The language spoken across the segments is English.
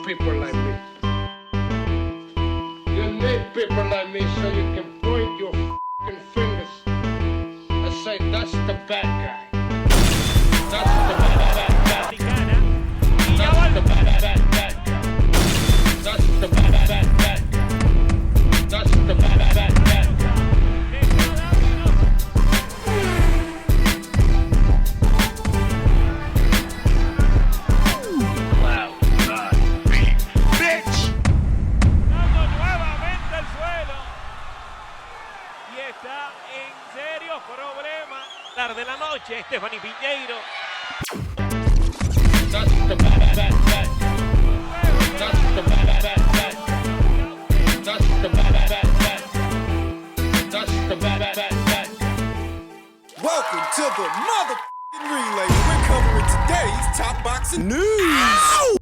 people like me. You need people like me so you can point your f***ing fingers and say, that's the bad guy. That's the bad guy. That's the bad guy. That's the bad guy. That's the bad guy. De la noche, Stephanie Piñeiro. Welcome to the motherfucking relay. We're covering today's top boxing news.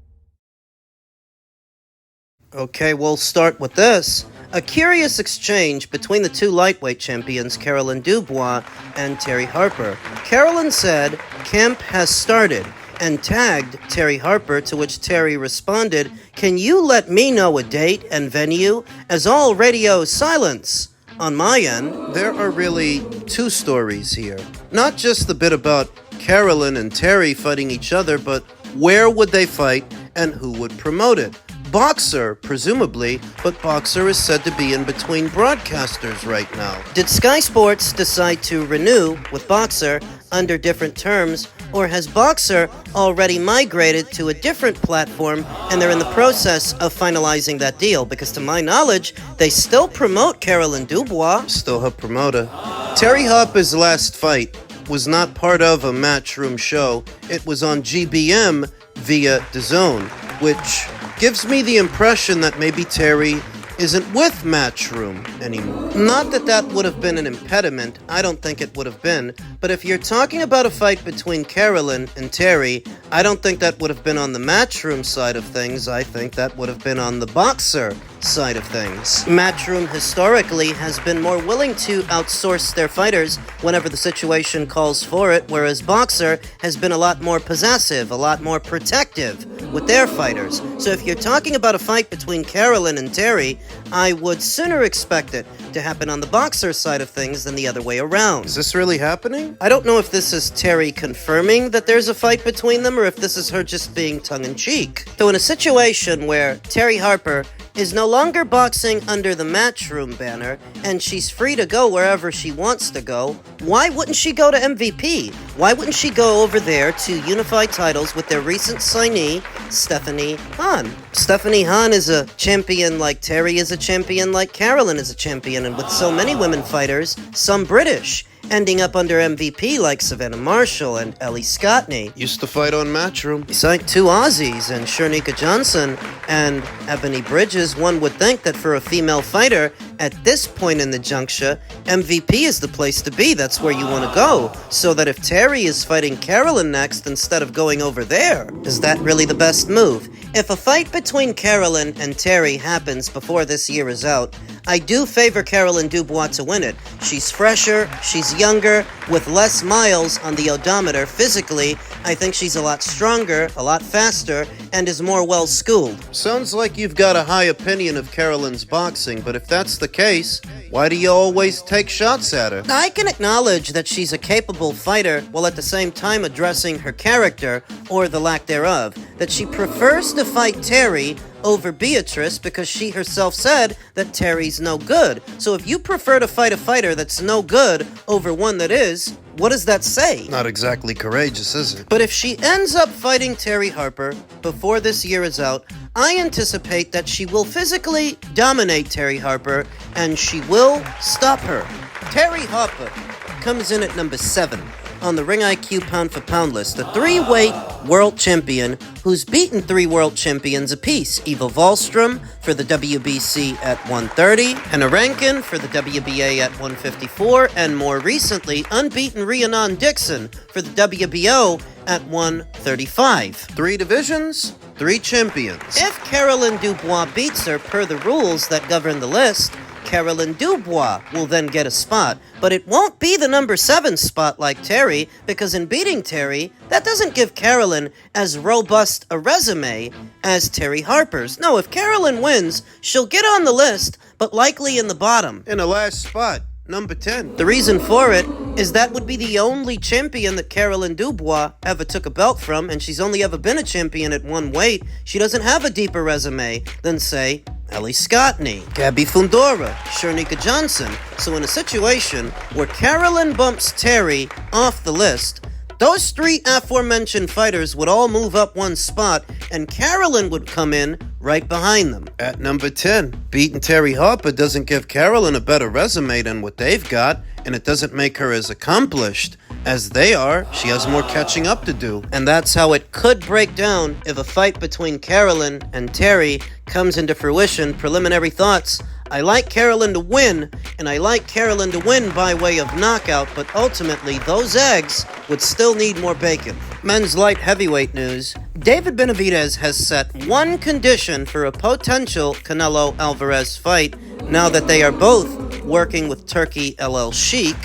Okay, we'll start with this. A curious exchange between the two lightweight champions, Caroline Dubois and Terry Harper. Caroline said, "Camp has started," and tagged Terry Harper, to which Terry responded, "Can you let me know a date and venue, as all radio silence?" On my end, there are really two stories here. Not just the bit about Caroline and Terry fighting each other, but where would they fight and who would promote it? Boxer, presumably, but Boxer is said to be in between broadcasters right now. Did Sky Sports decide to renew with Boxer under different terms, or has Boxer already migrated to a different platform and they're in the process of finalizing that deal? Because to my knowledge, they still promote Caroline Dubois. Still her promoter. Terry Harper's last fight was not part of a Matchroom show. It was on GBM via DAZN, which gives me the impression that maybe Terry isn't with Matchroom anymore. Not that that would have been an impediment, I don't think it would have been, but if you're talking about a fight between Caroline and Terry, I don't think that would have been on the Matchroom side of things, I think that would have been on the Boxer side of things. Matchroom historically has been more willing to outsource their fighters whenever the situation calls for it, whereas Boxer has been a lot more possessive, a lot more protective with their fighters. So if you're talking about a fight between Caroline and Terry, I would sooner expect it to happen on the Boxer side of things than the other way around. Is this really happening? I don't know if this is Terry confirming that there's a fight between them or if this is her just being tongue-in-cheek. So in a situation where Terry Harper is no longer boxing under the Matchroom banner, and she's free to go wherever she wants to go, why wouldn't she go to MVP? Why wouldn't she go over there to unify titles with their recent signee, Stephanie Han? Stephanie Han is a champion like Terry is a champion, like Caroline is a champion, and with so many women fighters, some British, ending up under MVP like Savannah Marshall and Ellie Scottney. Used to fight on Matchroom. Besides two Aussies and Shernika Johnson and Ebony Bridges, one would think that for a female fighter, at this point in the juncture, MVP is the place to be. That's where you want to go. So that if Terry is fighting Caroline next instead of going over there, is that really the best move? If a fight between Caroline and Terry happens before this year is out, I do favor Caroline Dubois to win it. She's fresher, she's younger, with less miles on the odometer. Physically, I think she's a lot stronger, a lot faster, and is more well-schooled. Sounds like you've got a high opinion of Caroline's boxing, but if that's the case, why do you always take shots at her? I can acknowledge that she's a capable fighter, while at the same time addressing her character, or the lack thereof. That she prefers to fight Terry over Beatrice because she herself said that Terry's no good. So if you prefer to fight a fighter that's no good over one that is, what does that say? Not exactly courageous, is it? But if she ends up fighting Terry Harper before this year is out, I anticipate that she will physically dominate Terry Harper and she will stop her. Terry Harper comes in at number 7 on the Ring IQ pound-for-pound list, the 3-weight world champion who's beaten 3 world champions apiece. Eva Wahlstrom for the WBC at 130, Henna Rankin for the WBA at 154, and more recently, unbeaten Rhiannon Dixon for the WBO at 135. 3 divisions, 3 champions. If Caroline Dubois beats her per the rules that govern the list, Carolyn Dubois will then get a spot, but it won't be the number 7 spot like Terry, because in beating Terry, that doesn't give Carolyn as robust a resume as Terry Harper's. No, if Carolyn wins, she'll get on the list, but likely in the bottom. In the last spot, number 10. The reason for it is that would be the only champion that Carolyn Dubois ever took a belt from, and she's only ever been a champion at one weight. She doesn't have a deeper resume than, say, Ellie Scottney, Gabby Fundora, Shernika Johnson. So in a situation where Carolyn bumps Terry off the list, those 3 aforementioned fighters would all move up one spot, and Carolyn would come in right behind them. At number 10, beating Terry Harper doesn't give Carolyn a better resume than what they've got, and it doesn't make her as accomplished as they are. She has more catching up to do. And that's how it could break down if a fight between Carolyn and Terry comes into fruition. Preliminary thoughts. I like Carolyn to win, and I like Carolyn to win by way of knockout, but ultimately those eggs would still need more bacon. Men's light heavyweight news. David Benavidez has set one condition for a potential Canelo Alvarez fight now that they are both working with Turkey LL Sheikh.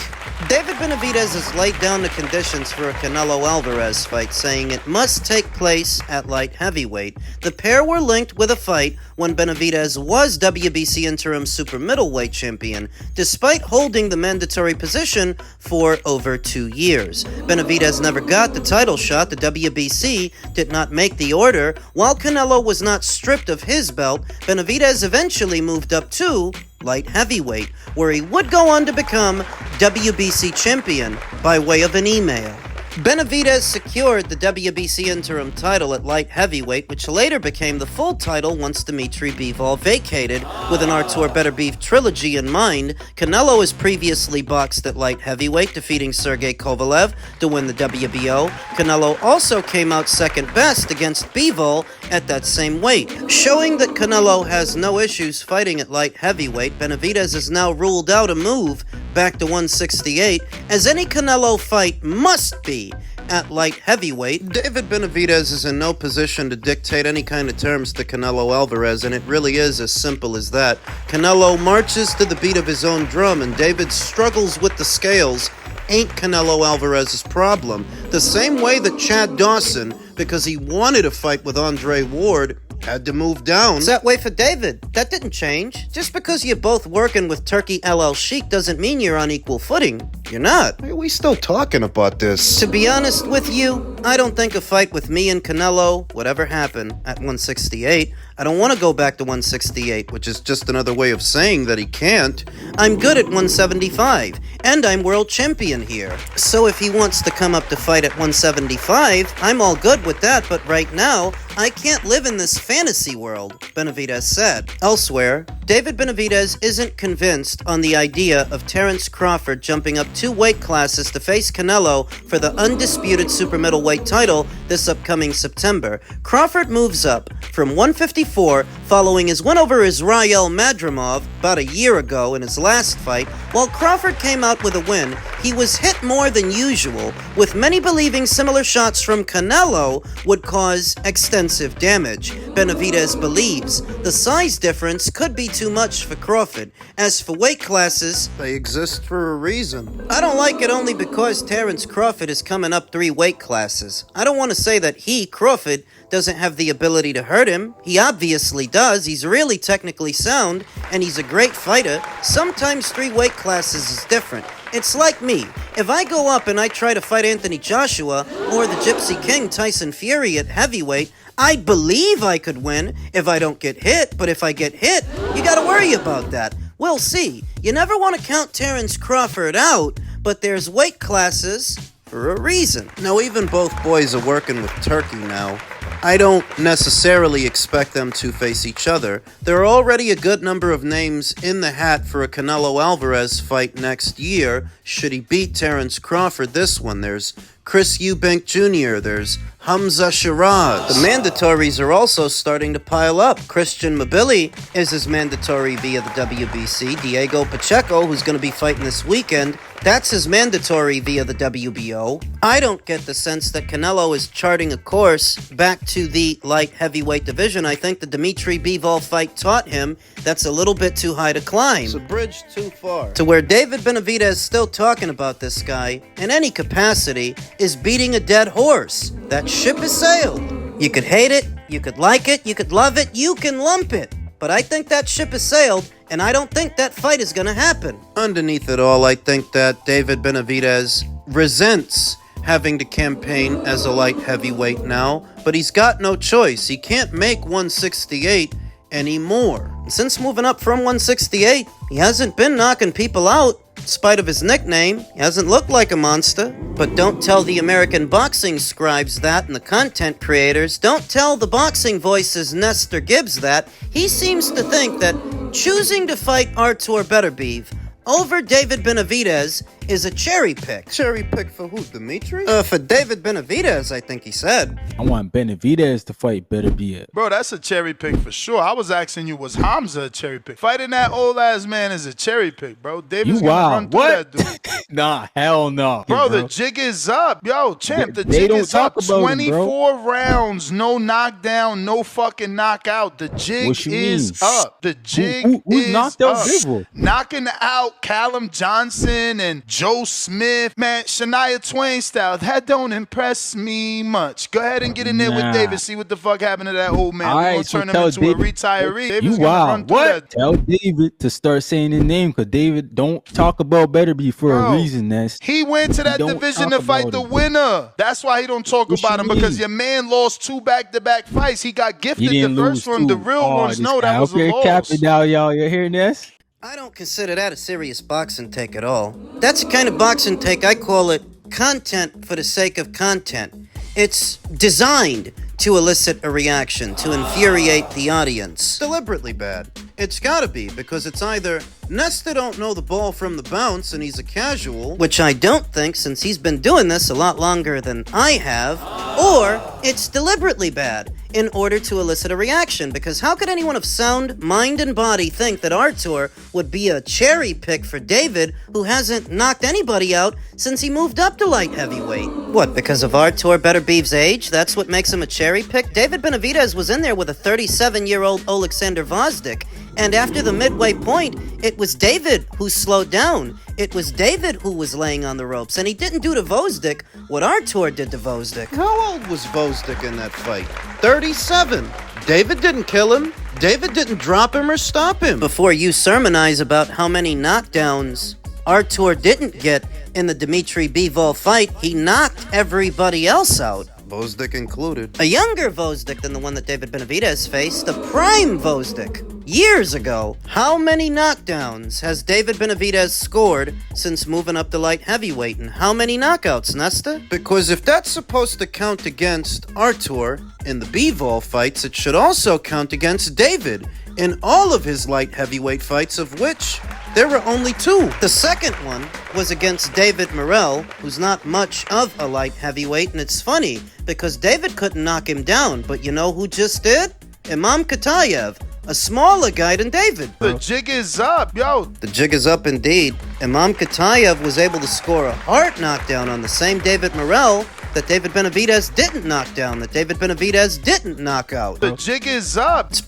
David Benavidez has laid down the conditions for a Canelo Alvarez fight, saying it must take place at light heavyweight. The pair were linked with a fight when Benavidez was WBC interim super middleweight champion, despite holding the mandatory position for over 2 years. Benavidez never got the title shot. The WBC did not make the order. While Canelo was not stripped of his belt, Benavidez eventually moved up to light heavyweight, where he would go on to become WBC champion by way of an email. Benavidez secured the WBC interim title at light heavyweight, which later became the full title once Dmitry Bivol vacated. With an Artur Beterbiev trilogy in mind, Canelo has previously boxed at light heavyweight, defeating Sergey Kovalev to win the WBO. Canelo also came out second best against Bivol at that same weight. Showing that Canelo has no issues fighting at light heavyweight, Benavidez has now ruled out a move back to 168, as any Canelo fight must be at light heavyweight. David Benavidez is in no position to dictate any kind of terms to Canelo Alvarez, and it really is as simple as that. Canelo marches to the beat of his own drum, and David struggles with the scales. Ain't Canelo Alvarez's problem. The same way that Chad Dawson, because he wanted a fight with Andre Ward, had to move down. It's that way for David. That didn't change. Just because you're both working with Turkey LL Sheikh doesn't mean you're on equal footing. You're not. Are we still talking about this? To be honest with you, I don't think a fight with me and Canelo would ever happen at 168. I don't want to go back to 168, Which is just another way of saying that he can't. I'm good at 175, and I'm world champion here. So if he wants to come up to fight at 175, I'm all good with that, but right now, I can't live in this fantasy world, Benavidez said. Elsewhere, David Benavidez isn't convinced on the idea of Terence Crawford jumping up 2 weight classes to face Canelo for the undisputed super middleweight title this upcoming September. Crawford moves up from 154 following his win over Israel Madrimov about a year ago in his last fight. While Crawford came out with a win, he was hit more than usual, with many believing similar shots from Canelo would cause extensive damage. Benavidez believes the size difference could be too much for Crawford. As for weight classes, They exist for a reason. I don't like it only because Terence Crawford is coming up 3 weight classes. I don't want to say that Crawford, doesn't have the ability to hurt him. He obviously does. He's really technically sound, and he's a great fighter. Sometimes 3 weight classes is different. It's like me. If I go up and I try to fight Anthony Joshua or the Gypsy King Tyson Fury at heavyweight, I believe I could win if I don't get hit, but if I get hit, you gotta worry about that. We'll see. You never want to count Terence Crawford out, but there's weight classes for a reason. Now, even both boys are working with Turkey now. I don't necessarily expect them to face each other. There are already a good number of names in the hat for a Canelo Alvarez fight next year, should he beat Terence Crawford this one. There's Chris Eubank Jr., there's Hamza Shiraz. The mandatories are also starting to pile up. Christian Mabili is his mandatory via the WBC. Diego Pacheco, who's going to be fighting this weekend, that's his mandatory via the WBO. I don't get the sense that Canelo is charting a course back to the light heavyweight division. I think the Dmitry Bivol fight taught him that's a little bit too high to climb. It's a bridge too far. To where David Benavidez still talking about this guy, in any capacity, is beating a dead horse. That ship has sailed. You could hate it, you could like it, you could love it, you can lump it. But I think that ship has sailed, and I don't think that fight is going to happen. Underneath it all, I think that David Benavidez resents having to campaign as a light heavyweight now, but he's got no choice. He can't make 168 anymore. Since moving up from 168, he hasn't been knocking people out. In spite of his nickname, he hasn't looked like a monster. But don't tell the American boxing scribes that and the content creators. Don't tell the boxing voices Nestor Gibbs that. He seems to think that choosing to fight Artur Beterbiev over David Benavidez is a cherry pick. Cherry pick for who, Dimitri? For David Benavidez, I think he said. I want Benavidez to fight Beterbiev. Bro, that's a cherry pick for sure. I was asking you, was Hamza a cherry pick? Fighting that old ass man is a cherry pick, bro. David's You gonna wild. run through What? that dude. Nah, hell no. Bro, the jig is up. Yo, champ, the They jig don't is up. talk about him, bro. 24 rounds, no knockdown, no fucking knockout. The jig What you is mean? up. The jig who is knocked out up. Bivol? Knocking out Callum Johnson and Joe Smith. Man, Shania Twain style. That don't impress me much. Go ahead and get in there with Nah. David. See what the fuck happened to that old man. All We're right, going to so turn him tell into David- a retiree. David's You gonna run wild. through What? that. Tell David to start saying his name, because David don't talk about Beterbiev for Bro, a reason. Ness. He went to that Don't division talk to fight about the him. winner. That's why he don't talk What about you him, because mean? your man lost 2 back-to-back fights. He got He gifted the didn't first lose one. The too. real ones this know guy. that was a Okay, loss. cap it down, y'all. You hearing this? I don't consider that a serious boxing take at all. That's the kind of boxing take I call it content for the sake of content. It's designed to elicit a reaction, to infuriate the audience. Deliberately bad. It's gotta be, because it's either Nestor don't know the ball from the bounce and he's a casual, Which I don't think, since he's been doing this a lot longer than I have, or it's deliberately bad in order to elicit a reaction, because how could anyone of sound mind and body think that Artur would be a cherry pick for David, who hasn't knocked anybody out since he moved up to light heavyweight? What, because of Artur Beterbiev's age? That's what makes him a cherry pick? David Benavidez was in there with a 37-year-old Alexander Vosdik, and after the midway point, it was David who slowed down. It was David who was laying on the ropes, and he didn't do to Vosdik what Artur did to Vosdik. How old was Vosdik in that fight? 37. David didn't kill him. David didn't drop him or stop him. Before you sermonize about how many knockdowns Artur didn't get in the Dmitry Bivol fight, he knocked everybody else out. Vosdik included. A younger Vosdik than the one that David Benavidez faced, a prime Vosdik, years ago. How many knockdowns has David Benavidez scored since moving up to light heavyweight, and how many knockouts, Nesta? Because if that's supposed to count against Artur in the Bivol fights, it should also count against David in all of his light heavyweight fights, of which there were only 2. The second one was against David Morrell, who's not much of a light heavyweight, and it's funny, because David couldn't knock him down, but you know who just did? Imam Katayev, a smaller guy than David. The jig is up, yo. The jig is up indeed. Imam Katayev was able to score a heart knockdown on the same David Morrell that David Benavidez didn't knock down, that David Benavidez didn't knock out. The jig is up. It's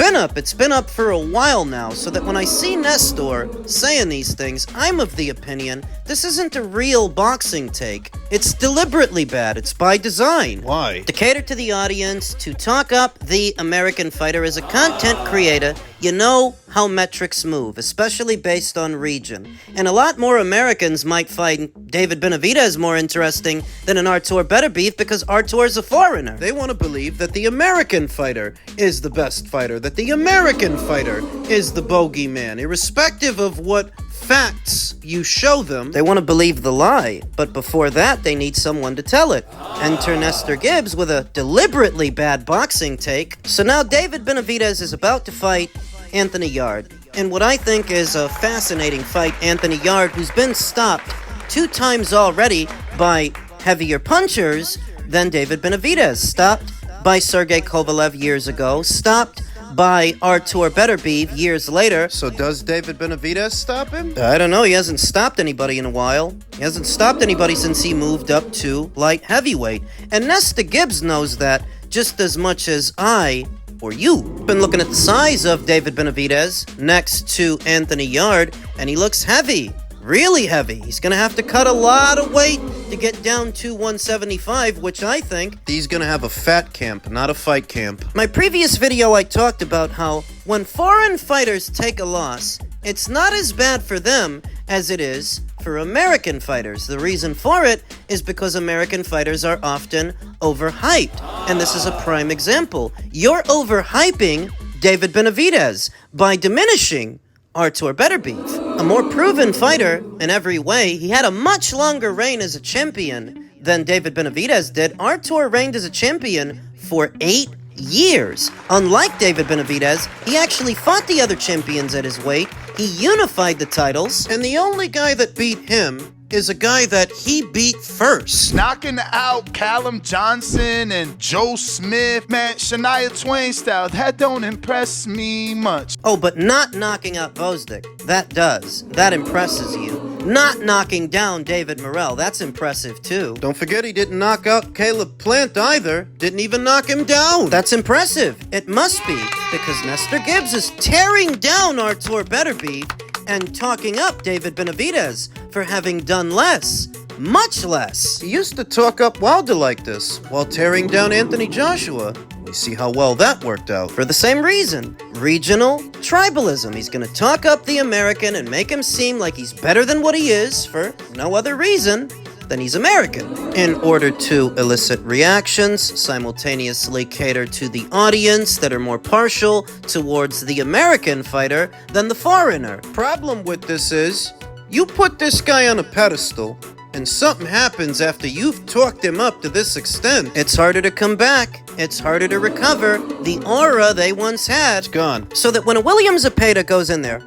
been up for a while now, so that when I see Nestor saying these things, I'm of the opinion this isn't a real boxing take. It's deliberately bad. It's by design. Why? To cater to the audience, to talk up the American fighter. As a content creator, you know how metrics move, especially based on region. And a lot more Americans might find David Benavidez more interesting than an Artur Beterbiev, because Artur's a foreigner. They want to believe that the American fighter is the best fighter, that the American fighter is the bogeyman, irrespective of what facts you show them. They want to believe the lie, but before that, they need someone to tell it. Enter Nestor Gibbs with a deliberately bad boxing take. So now David Benavidez is about to fight Anthony Yarde, in what I think is a fascinating fight. Anthony Yarde, who's been stopped 2 times already by heavier punchers than David Benavidez. Stopped by Sergey Kovalev years ago, stopped by Artur Beterbiev years later. So does David Benavidez stop him? I don't know, he hasn't stopped anybody in a while. He hasn't stopped anybody since he moved up to light heavyweight. And Nesta Gibbs knows that just as much as I or you. Been looking at the size of David Benavidez next to Anthony Yarde, and he looks heavy. Really heavy. He's gonna have to cut a lot of weight to get down to 175, which I think... He's gonna have a fat camp, not a fight camp. My previous video I talked about how when foreign fighters take a loss, it's not as bad for them as it is for American fighters. The reason for it is because American fighters are often overhyped. And this is a prime example. You're overhyping David Benavidez by diminishing Artur Beterbiev, a more proven fighter in every way. He had a much longer reign as a champion than David Benavidez did. Artur reigned as a champion for 8 years. Unlike David Benavidez, he actually fought the other champions at his weight. He unified the titles. And the only guy that beat him is a guy that he beat first. Knocking out Callum Johnson and Joe Smith, man, Shania Twain style, that don't impress me much. Oh, but not knocking out Gvozdyk, that does. That impresses you. Not knocking down David Morrell, that's impressive too. Don't forget he didn't knock out Caleb Plant either. Didn't even knock him down. That's impressive. It must be, because Nesta Gibbs is tearing down Artur Beterbiev and talking up David Benavidez for having done less. Much less. He used to talk up Wilder like this while tearing down Anthony Joshua. We see how well that worked out. For the same reason. Regional tribalism. He's gonna talk up the American and make him seem like he's better than what he is for no other reason than he's American. In order to elicit reactions, simultaneously cater to the audience that are more partial towards the American fighter than the foreigner. Problem with this is, you put this guy on a pedestal, and something happens after you've talked him up to this extent. It's harder to come back. It's harder to recover the aura they once had. It's gone. So that when a William Zepeda goes in there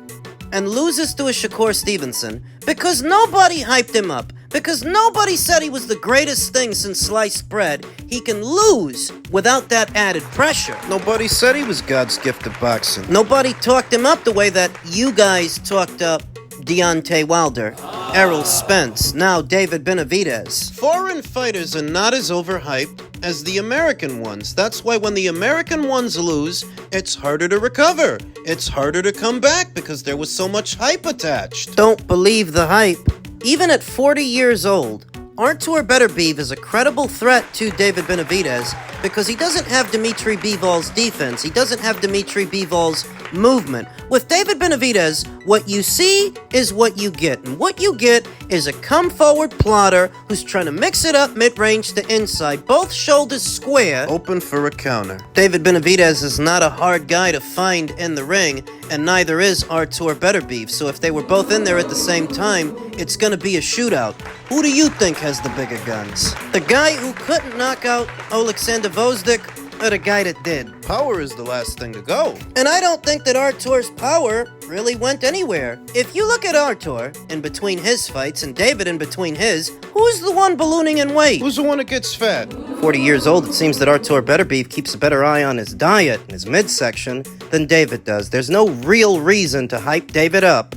and loses to a Shakur Stevenson, because nobody hyped him up, because nobody said he was the greatest thing since sliced bread, he can lose without that added pressure. Nobody said he was God's gift to boxing. Nobody talked him up the way that you guys talked up Deontay Wilder, Errol Spence, now David Benavidez. Foreign fighters are not as overhyped as the American ones. That's why when the American ones lose, it's harder to recover. It's harder to come back because there was so much hype attached. Don't believe the hype. Even at 40 years old, Artur Beterbiev is a credible threat to David Benavidez because he doesn't have Dimitri Bivol's defense. He doesn't have Dimitri Bivol's movement. With David Benavidez, what you see is what you get. And what you get is a come-forward plotter who's trying to mix it up mid-range to inside, both shoulders square. Open for a counter. David Benavidez is not a hard guy to find in the ring, and neither is Artur Beterbiev. So if they were both in there at the same time, it's going to be a shootout. Who do you think has the bigger guns? The guy who couldn't knock out Alexander Gvozdyk, or the guy that did? Power is the last thing to go. And I don't think that Artur's power really went anywhere. If you look at Artur in between his fights and David in between his, who's the one ballooning in weight? Who's the one that gets fat? 40 years old, it seems that Artur Beterbiev keeps a better eye on his diet and his midsection than David does. There's no real reason to hype David up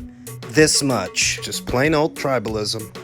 this much. Just plain old tribalism.